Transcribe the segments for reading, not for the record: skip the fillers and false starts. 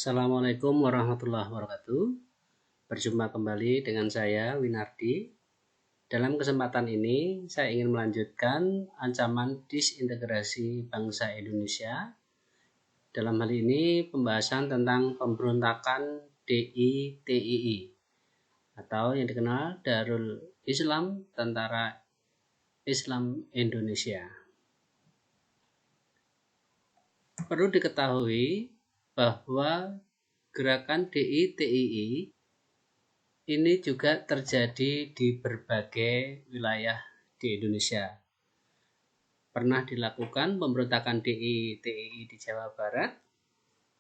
Assalamualaikum warahmatullahi wabarakatuh. Berjumpa kembali dengan saya Winardi. Dalam kesempatan ini saya ingin melanjutkan ancaman disintegrasi bangsa Indonesia. Dalam hal ini pembahasan tentang pemberontakan DITII atau yang dikenal Darul Islam Tentara Islam Indonesia. Perlu diketahui bahwa gerakan DITII ini juga terjadi di berbagai wilayah di Indonesia. Pernah dilakukan pemberontakan DITII di Jawa Barat,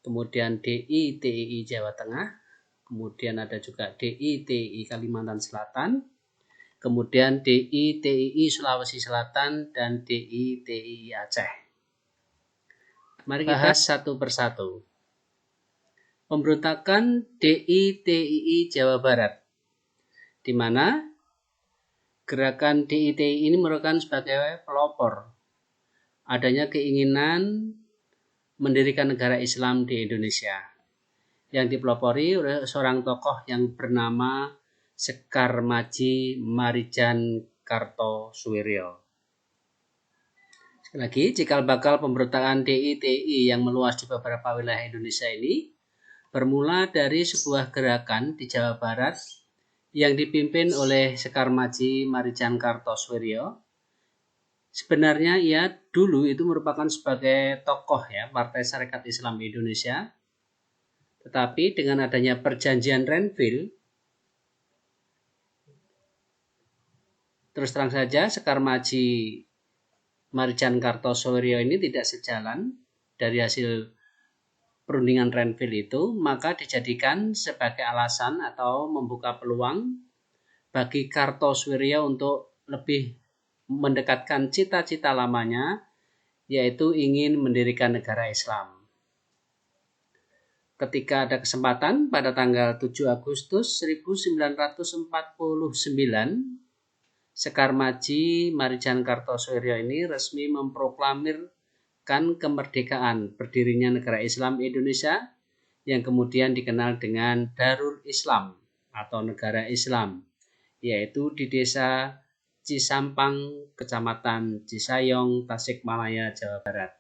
kemudian DITII Jawa Tengah, kemudian ada juga DITII Kalimantan Selatan, kemudian DITII Sulawesi Selatan, dan DITII Aceh. Mari kita bahas satu persatu. Pemberontakan DITII Jawa Barat, di mana gerakan DITII ini merupakan sebagai pelopor adanya keinginan mendirikan negara Islam di Indonesia, yang dipelopori oleh seorang tokoh yang bernama Sekar Madji Marijan Kartosuwiryo. Sekali lagi, cikal bakal pemberontakan DITII yang meluas di beberapa wilayah Indonesia ini bermula dari sebuah gerakan di Jawa Barat yang dipimpin oleh Sekar Madji Marijan Kartosuwiryo. Sebenarnya ia dulu itu merupakan sebagai tokoh Partai Sarekat Islam Indonesia. Tetapi dengan adanya perjanjian Renville, terus terang saja Sekar Madji Marijan Kartosuwiryo ini tidak sejalan dari hasil perundingan Renville itu, maka dijadikan sebagai alasan atau membuka peluang bagi Kartosuwiryo untuk lebih mendekatkan cita-cita lamanya, yaitu ingin mendirikan negara Islam. Ketika ada kesempatan pada tanggal 7 Agustus 1949, Sekar Madji Marijan Kartosuwiryo ini resmi memproklamirkan kemerdekaan berdirinya negara Islam Indonesia yang kemudian dikenal dengan Darul Islam atau negara Islam, yaitu di desa Cisampang, Kecamatan Cisayong, Tasikmalaya, Jawa Barat.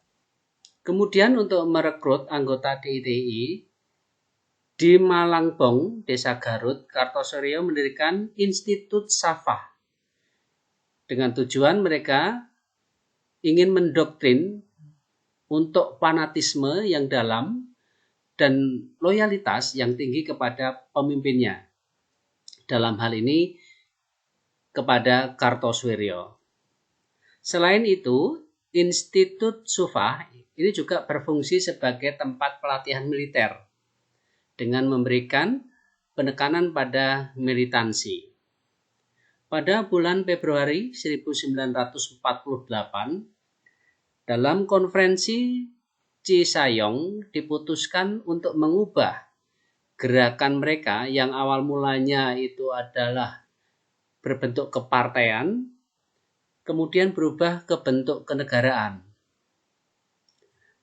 Kemudian untuk merekrut anggota DITII di Malangbong, Desa Garut, Kartosuwiryo mendirikan Institut Safah dengan tujuan mereka ingin mendoktrin untuk fanatisme yang dalam dan loyalitas yang tinggi kepada pemimpinnya. Dalam hal ini kepada Kartosuwiryo. Selain itu, Institut Safah ini juga berfungsi sebagai tempat pelatihan militer dengan memberikan penekanan pada militansi. Pada bulan Februari 1948, dalam konferensi Cisayong diputuskan untuk mengubah gerakan mereka yang awal mulanya itu adalah berbentuk kepartean, kemudian berubah ke bentuk kenegaraan.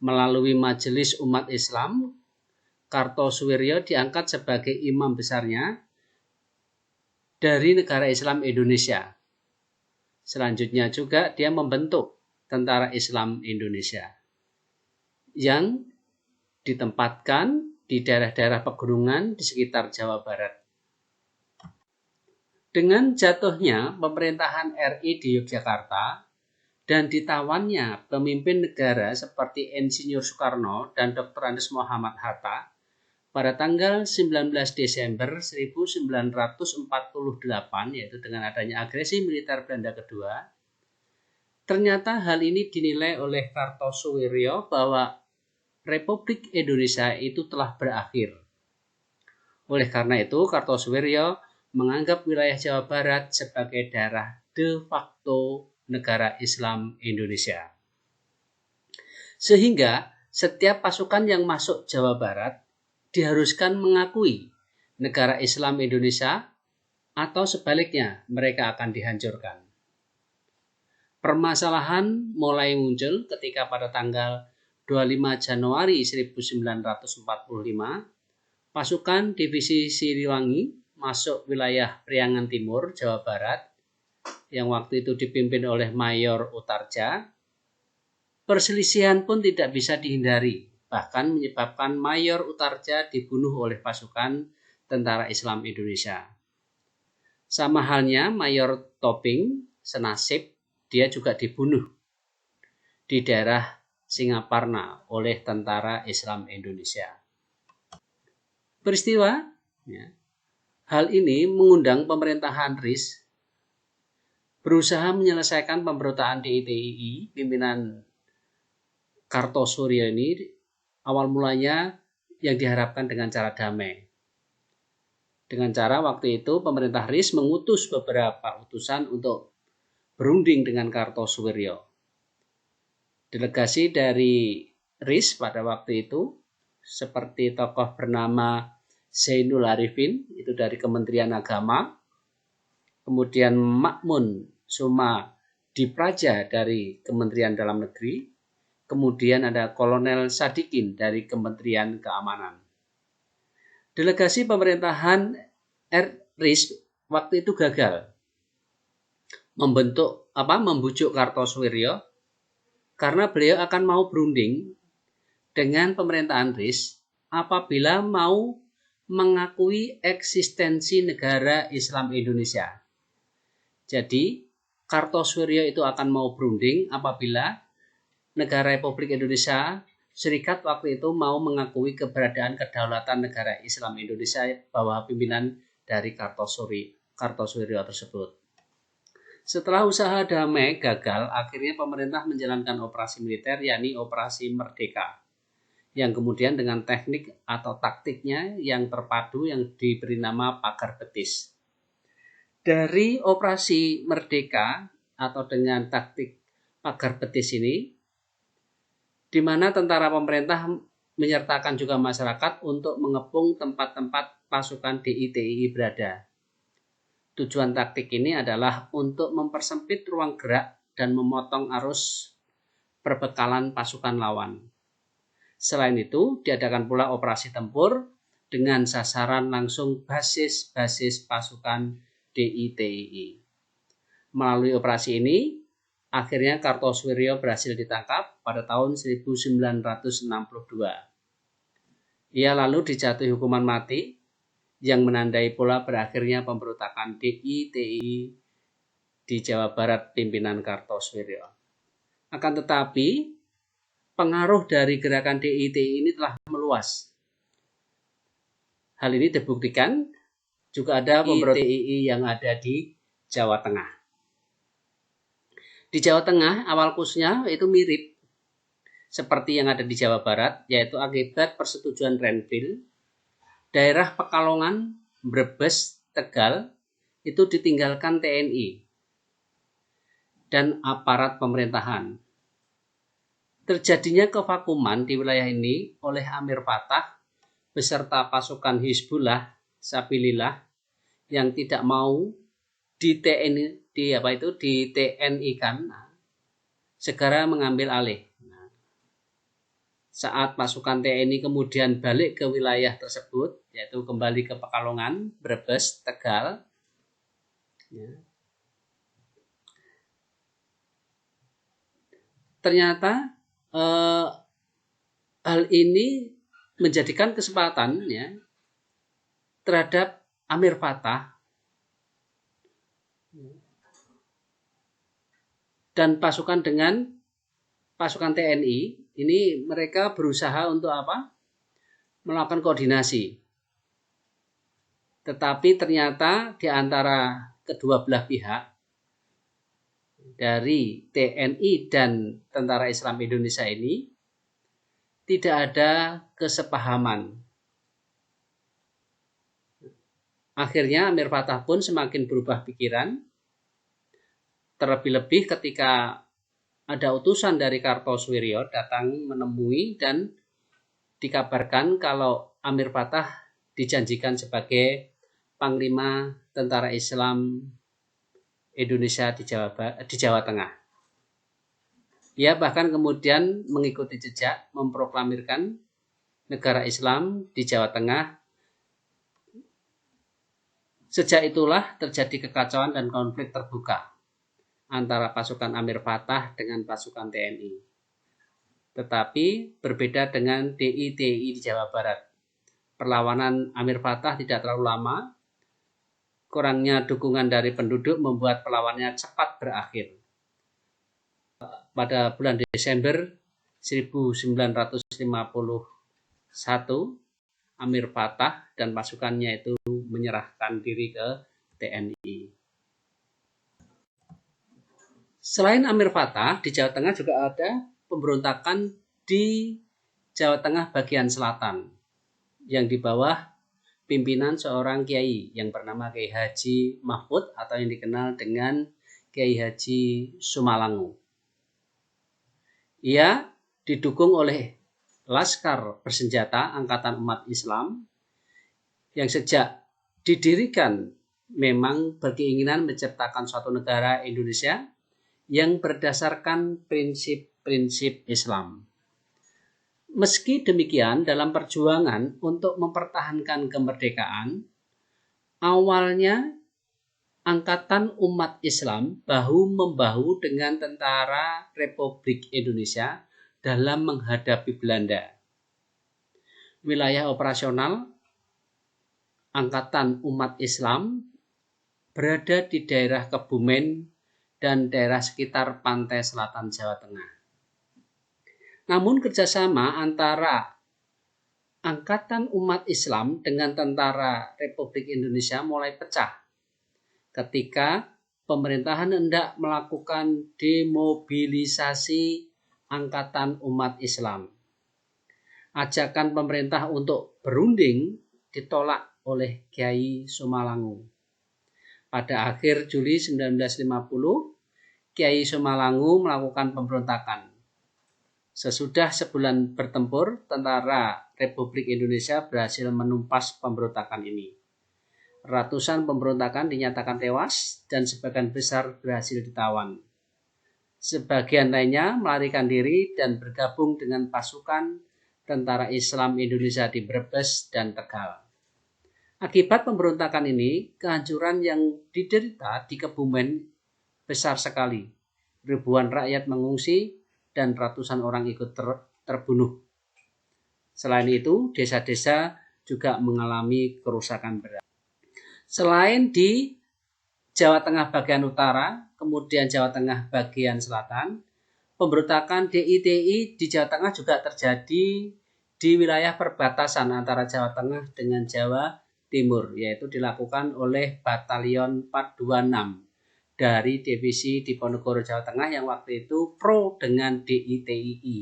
Melalui Majelis Umat Islam, Kartosuwiryo diangkat sebagai imam besarnya dari negara Islam Indonesia. Selanjutnya juga dia membentuk Tentara Islam Indonesia yang ditempatkan di daerah-daerah pegunungan di sekitar Jawa Barat. Dengan jatuhnya pemerintahan RI di Yogyakarta dan ditawannya pemimpin negara seperti Insinyur Soekarno dan Dr. Andes Muhammad Hatta pada tanggal 19 Desember 1948, yaitu dengan adanya agresi militer Belanda kedua, ternyata hal ini dinilai oleh Kartosuwiryo bahwa Republik Indonesia itu telah berakhir. Oleh karena itu, Kartosuwiryo menganggap wilayah Jawa Barat sebagai daerah de facto negara Islam Indonesia. Sehingga setiap pasukan yang masuk Jawa Barat diharuskan mengakui negara Islam Indonesia atau sebaliknya mereka akan dihancurkan. Permasalahan mulai muncul ketika pada tanggal 25 Januari 1945, pasukan Divisi Siliwangi masuk wilayah Priangan Timur, Jawa Barat, yang waktu itu dipimpin oleh Mayor Utarja. Perselisihan pun tidak bisa dihindari, bahkan menyebabkan Mayor Utarja dibunuh oleh pasukan Tentara Islam Indonesia. Sama halnya Mayor Toping senasib, dia juga dibunuh di daerah Singaparna oleh Tentara Islam Indonesia. Peristiwa hal ini mengundang pemerintahan RIS berusaha menyelesaikan pemberontakan DITII pimpinan Kartosuryo ini awal mulanya yang diharapkan dengan cara damai. Dengan cara waktu itu pemerintah RIS mengutus beberapa utusan untuk berunding dengan Kartosuryo. Delegasi dari RIS pada waktu itu seperti tokoh bernama Zainul Arifin, itu dari Kementerian Agama, kemudian Makmun Suma Dipraja dari Kementerian Dalam Negeri, kemudian ada Kolonel Sadikin dari Kementerian Keamanan. Delegasi pemerintahan RIS waktu itu gagal membujuk Kartosuryo karena beliau akan mau berunding dengan pemerintahan RIS apabila mau mengakui eksistensi negara Islam Indonesia. Jadi Kartosuryo itu akan mau berunding apabila negara Republik Indonesia Serikat waktu itu mau mengakui keberadaan kedaulatan negara Islam Indonesia bawah pimpinan dari Kartosuryo tersebut. Setelah usaha damai gagal, akhirnya pemerintah menjalankan operasi militer, yakni Operasi Merdeka, yang kemudian dengan teknik atau taktiknya yang terpadu yang diberi nama pagar betis. Dari Operasi Merdeka atau dengan taktik pagar betis ini, di mana tentara pemerintah menyertakan juga masyarakat untuk mengepung tempat-tempat pasukan DITII berada. Tujuan taktik ini adalah untuk mempersempit ruang gerak dan memotong arus perbekalan pasukan lawan. Selain itu, diadakan pula operasi tempur dengan sasaran langsung basis-basis pasukan DITII. Melalui operasi ini, akhirnya Kartosuryo berhasil ditangkap pada tahun 1962. Ia lalu dijatuhi hukuman mati yang menandai pula berakhirnya pemberontakan DITII di Jawa Barat pimpinan Kartosuryo. Akan tetapi, pengaruh dari gerakan DITII ini telah meluas. Hal ini dibuktikan juga ada pemberontakan DITII yang ada di Jawa Tengah. Di Jawa Tengah, awal khususnya itu mirip seperti yang ada di Jawa Barat, yaitu akibat persetujuan Renville, daerah Pekalongan, Brebes, Tegal itu ditinggalkan TNI dan aparat pemerintahan. Terjadinya kevakuman di wilayah ini oleh Amir Fattah beserta pasukan Hizbullah Sabilillah yang tidak mau di TNI kan segera mengambil alih. Saat pasukan TNI kemudian balik ke wilayah tersebut, yaitu kembali ke Pekalongan, Brebes, Tegal, ternyata hal ini menjadikan kesempatan terhadap Amir Fattah dan pasukan TNI ini mereka berusaha untuk melakukan koordinasi. Tetapi ternyata di antara kedua belah pihak dari TNI dan Tentara Islam Indonesia ini tidak ada kesepahaman. Akhirnya Amir Fattah pun semakin berubah pikiran. Terlebih-lebih ketika ada utusan dari Kartosuryo datang menemui dan dikabarkan kalau Amir Fattah dijanjikan sebagai Panglima Tentara Islam Indonesia di Jawa Tengah. Ia bahkan kemudian mengikuti jejak memproklamirkan negara Islam di Jawa Tengah. Sejak itulah terjadi kekacauan dan konflik terbuka antara pasukan Amir Fattah dengan pasukan TNI. Tetapi berbeda dengan DI-TI di Jawa Barat. Perlawanan Amir Fattah tidak terlalu lama. Kurangnya dukungan dari penduduk membuat perlawanannya cepat berakhir. Pada bulan Desember 1951, Amir Fattah dan pasukannya itu menyerahkan diri ke TNI. Selain Amir Fattah, di Jawa Tengah juga ada pemberontakan di Jawa Tengah bagian selatan yang di bawah pimpinan seorang kiai yang bernama Kiai Haji Mahfud atau yang dikenal dengan Kiai Haji Sumalangu. Ia didukung oleh Laskar Bersenjata Angkatan Umat Islam yang sejak didirikan memang berkeinginan menciptakan suatu negara Indonesia yang berdasarkan prinsip-prinsip Islam. Meski demikian, dalam perjuangan untuk mempertahankan kemerdekaan, awalnya Angkatan Umat Islam bahu-membahu dengan tentara Republik Indonesia dalam menghadapi Belanda. Wilayah operasional Angkatan Umat Islam berada di daerah Kebumen dan daerah sekitar pantai selatan Jawa Tengah. Namun kerjasama antara Angkatan Umat Islam dengan tentara Republik Indonesia mulai pecah ketika pemerintahan hendak melakukan demobilisasi Angkatan Umat Islam. Ajakan pemerintah untuk berunding ditolak oleh Kiai Sumalangu. Pada akhir Juli 1950, Kiai Sumalangu melakukan pemberontakan. Sesudah sebulan bertempur, tentara Republik Indonesia berhasil menumpas pemberontakan ini. Ratusan pemberontakan dinyatakan tewas dan sebagian besar berhasil ditawan. Sebagian lainnya melarikan diri dan bergabung dengan pasukan tentara Islam Indonesia di Brebes dan Tegal. Akibat pemberontakan ini, kehancuran yang diderita di Kebumen besar sekali. Ribuan rakyat mengungsi dan ratusan orang ikut terbunuh. Selain itu, desa-desa juga mengalami kerusakan berat. Selain di Jawa Tengah bagian utara, kemudian Jawa Tengah bagian selatan, pemberontakan DI-TI di Jawa Tengah juga terjadi di wilayah perbatasan antara Jawa Tengah dengan Jawa Timur, yaitu dilakukan oleh Batalion 426 dari Divisi Diponegoro Jawa Tengah yang waktu itu pro dengan DI-TII.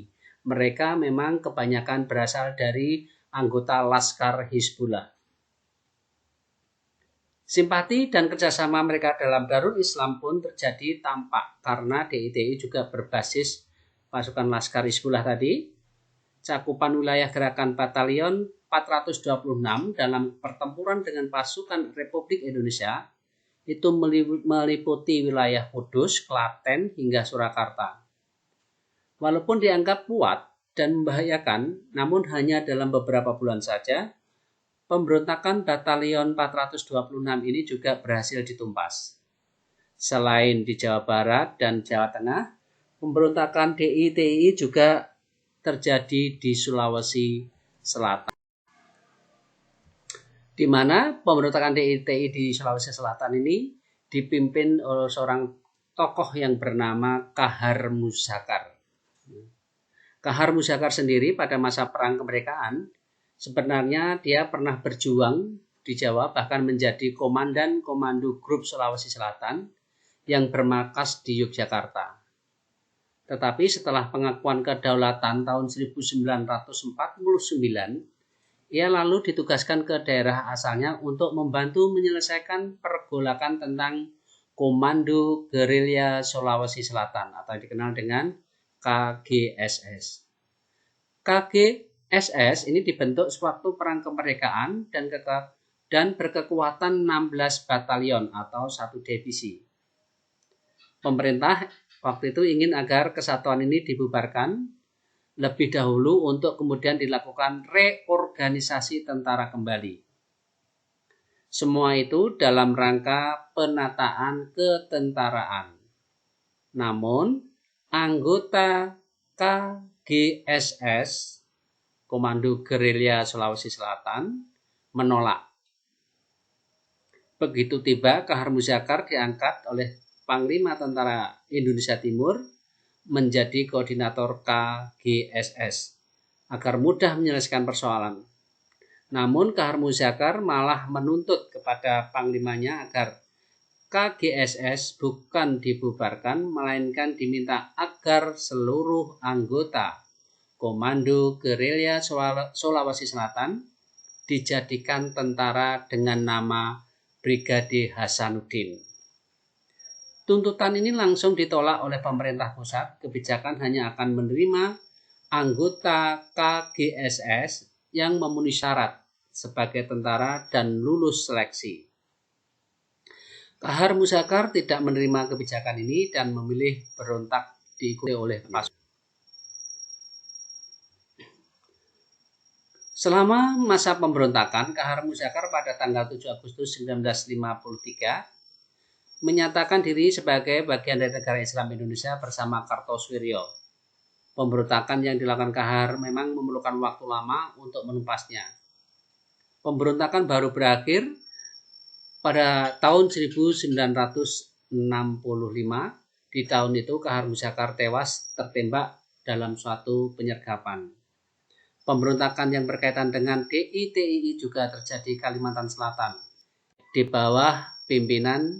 Mereka memang kebanyakan berasal dari anggota Laskar Hizbullah. Simpati dan kerjasama mereka dalam Darul Islam pun terjadi tampak karena DI-TII juga berbasis pasukan Laskar Hizbullah tadi. Cakupan wilayah gerakan Batalion 426 dalam pertempuran dengan pasukan Republik Indonesia itu meliputi wilayah Kudus, Klaten, hingga Surakarta. Walaupun dianggap kuat dan membahayakan, namun hanya dalam beberapa bulan saja, pemberontakan Batalion 426 ini juga berhasil ditumpas. Selain di Jawa Barat dan Jawa Tengah, pemberontakan DI-TII juga terjadi di Sulawesi Selatan, di mana pemberontakan DI-TII di Sulawesi Selatan ini dipimpin oleh seorang tokoh yang bernama Kahar Muzakar. Kahar Muzakar sendiri pada masa Perang Kemerdekaan, sebenarnya dia pernah berjuang di Jawa, bahkan menjadi komandan Komando Grup Sulawesi Selatan yang bermarkas di Yogyakarta. Tetapi setelah pengakuan kedaulatan tahun 1949, ia lalu ditugaskan ke daerah asalnya untuk membantu menyelesaikan pergolakan tentang Komando Gerilya Sulawesi Selatan atau dikenal dengan KGSS. KGSS ini dibentuk sewaktu Perang Kemerdekaan dan berkekuatan 16 batalion atau 1 divisi. Pemerintah waktu itu ingin agar kesatuan ini dibubarkan lebih dahulu untuk kemudian dilakukan reorganisasi tentara kembali. Semua itu dalam rangka penataan ketentaraan. Namun, anggota KGSS, Komando Gerilya Sulawesi Selatan, menolak. Begitu tiba, Kahar Muzakar diangkat oleh Panglima Tentara Indonesia Timur menjadi koordinator KGSS agar mudah menyelesaikan persoalan. Namun Kahar Muzakar malah menuntut kepada panglimanya agar KGSS bukan dibubarkan, melainkan diminta agar seluruh anggota Komando Gerilya Sulawesi Selatan dijadikan tentara dengan nama Brigade Hasanuddin. Tuntutan ini langsung ditolak oleh pemerintah pusat. Kebijakan hanya akan menerima anggota KGSS yang memenuhi syarat sebagai tentara dan lulus seleksi. Kahar Muzakar tidak menerima kebijakan ini dan memilih berontak diikuti oleh pasukan. Selama masa pemberontakan, Kahar Muzakar pada tanggal 7 Agustus 1953 menyatakan diri sebagai bagian dari negara Islam Indonesia bersama Kartosoewirjo. Pemberontakan yang dilakukan Kahar memang memerlukan waktu lama untuk menumpasnya. Pemberontakan baru berakhir pada tahun 1965. Di tahun itu Kahar Muzakar tewas tertembak dalam suatu penyergapan. Pemberontakan yang berkaitan dengan DI-TII juga terjadi di Kalimantan Selatan di bawah pimpinan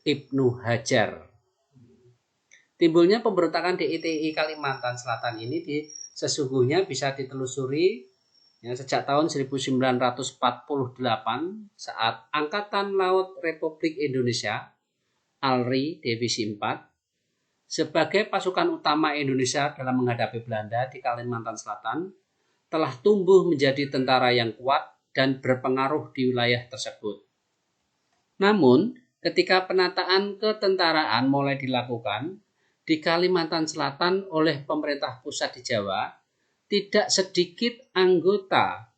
Ibnu Hajar. Timbulnya pemberontakan DI-TII Kalimantan Selatan ini sesungguhnya bisa ditelusuri sejak tahun 1948 saat Angkatan Laut Republik Indonesia ALRI Divisi 4 sebagai pasukan utama Indonesia dalam menghadapi Belanda di Kalimantan Selatan telah tumbuh menjadi tentara yang kuat dan berpengaruh di wilayah tersebut. Namun, ketika penataan ketentaraan mulai dilakukan di Kalimantan Selatan oleh pemerintah pusat di Jawa, tidak sedikit anggota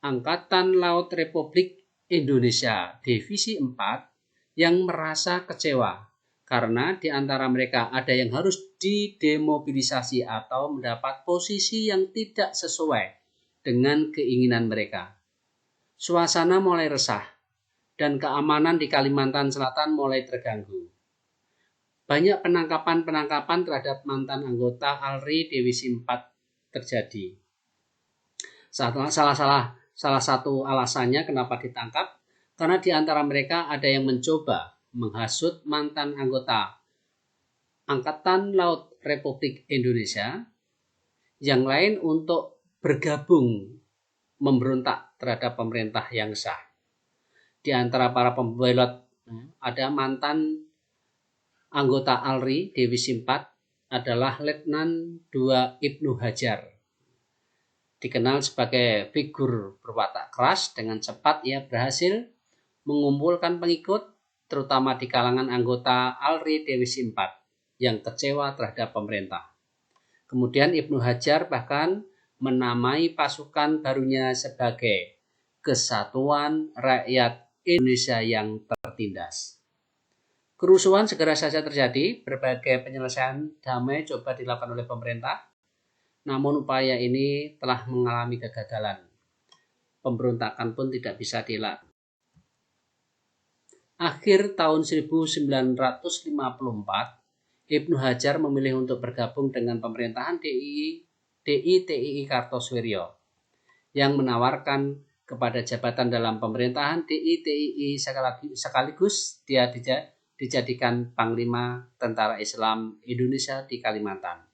Angkatan Laut Republik Indonesia Divisi 4 yang merasa kecewa karena di antara mereka ada yang harus didemobilisasi atau mendapat posisi yang tidak sesuai dengan keinginan mereka. Suasana mulai resah dan keamanan di Kalimantan Selatan mulai terganggu. Banyak penangkapan terhadap mantan anggota ALRI Divisi 4 terjadi. Salah satu alasannya kenapa ditangkap, karena di antara mereka ada yang mencoba menghasut mantan anggota Angkatan Laut Republik Indonesia yang lain untuk bergabung memberontak terhadap pemerintah yang sah. Di antara para pembelot ada mantan anggota ALRI Divisi 4 adalah Letnan II Ibnu Hajar. Dikenal sebagai figur berwatak keras, dengan cepat ia berhasil mengumpulkan pengikut terutama di kalangan anggota ALRI Divisi 4 yang kecewa terhadap pemerintah. Kemudian Ibnu Hajar bahkan menamai pasukan barunya sebagai Kesatuan Rakyat Indonesia yang tertindas. Kerusuhan segera saja terjadi, berbagai penyelesaian damai coba dilakukan oleh pemerintah, namun upaya ini telah mengalami kegagalan. Pemberontakan pun tidak bisa dilakukan. Akhir tahun 1954, Ibnu Hajar memilih untuk bergabung dengan pemerintahan DI-TII Kartosoewirjo yang menawarkan kepada jabatan dalam pemerintahan DI-TII sekaligus dia dijadikan Panglima Tentara Islam Indonesia di Kalimantan.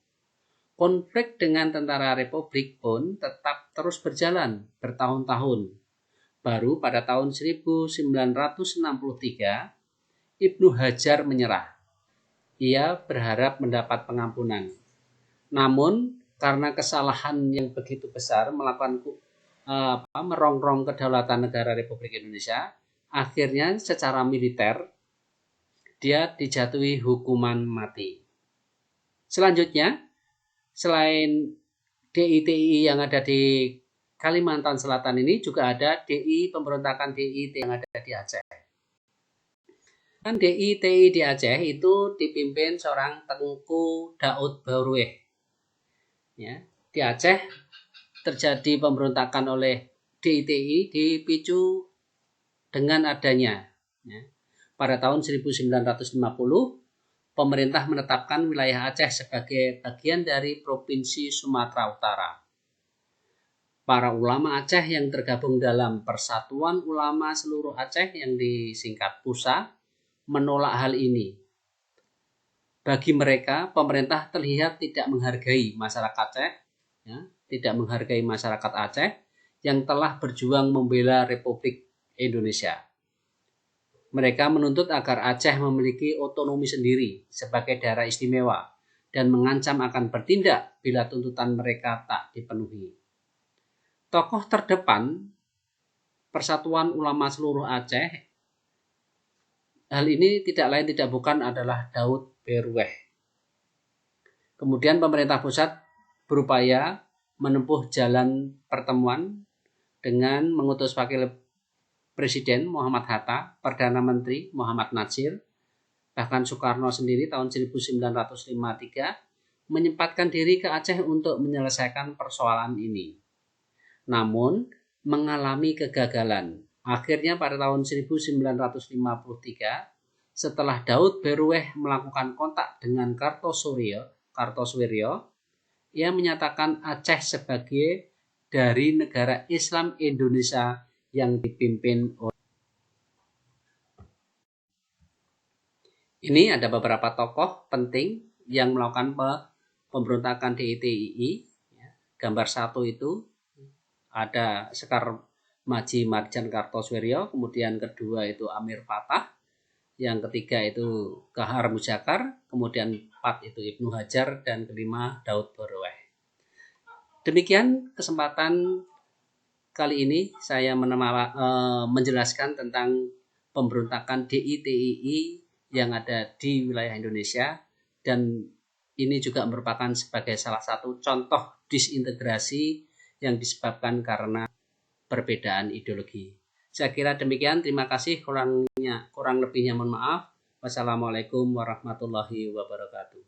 Konflik dengan tentara Republik pun tetap terus berjalan bertahun-tahun. Baru pada tahun 1963, Ibnu Hajar menyerah. Ia berharap mendapat pengampunan. Namun, karena kesalahan yang begitu besar merongrong kedaulatan negara Republik Indonesia, akhirnya secara militer dia dijatuhi hukuman mati. Selanjutnya, selain DI-TI yang ada di Kalimantan Selatan ini, juga ada pemberontakan DI-TI yang ada di Aceh. DI-TI di Aceh itu dipimpin seorang Tengku Daud Barueh. Ya, di Aceh terjadi pemberontakan oleh DI-TI dipicu dengan adanya pada tahun 1950 pemerintah menetapkan wilayah Aceh sebagai bagian dari Provinsi Sumatera Utara. Para ulama Aceh yang tergabung dalam Persatuan Ulama Seluruh Aceh yang disingkat PUSA menolak hal ini. Bagi mereka, pemerintah terlihat tidak menghargai masyarakat Aceh, tidak menghargai masyarakat Aceh yang telah berjuang membela Republik Indonesia. Mereka menuntut agar Aceh memiliki otonomi sendiri sebagai daerah istimewa dan mengancam akan bertindak bila tuntutan mereka tak dipenuhi. Tokoh terdepan Persatuan Ulama Seluruh Aceh hal ini tidak lain tidak bukan adalah Daud Barueh. Kemudian pemerintah pusat berupaya menempuh jalan pertemuan dengan mengutus wakil Presiden Muhammad Hatta, Perdana Menteri Muhammad Natsir, bahkan Soekarno sendiri tahun 1953 menyempatkan diri ke Aceh untuk menyelesaikan persoalan ini. Namun mengalami kegagalan. Akhirnya pada tahun 1953, setelah Daud Barueh melakukan kontak dengan Kartosoewirjo, ia menyatakan Aceh sebagai dari negara Islam Indonesia yang dipimpin oleh. Ini ada beberapa tokoh penting yang melakukan pemberontakan DI-TII. Gambar 1 itu ada Sekar Maji Marjan Kartosoewirjo, kemudian kedua itu Amir Patah, yang ketiga itu Kahar Muzakkar, kemudian 4 itu Ibnu Hajar, dan kelima Daud Barueh. Demikian kesempatan kali ini saya menjelaskan tentang pemberontakan DI-TII yang ada di wilayah Indonesia, dan ini juga merupakan sebagai salah satu contoh disintegrasi yang disebabkan karena perbedaan ideologi. Saya kira demikian, terima kasih, kurang lebihnya mohon maaf. Wassalamualaikum warahmatullahi wabarakatuh.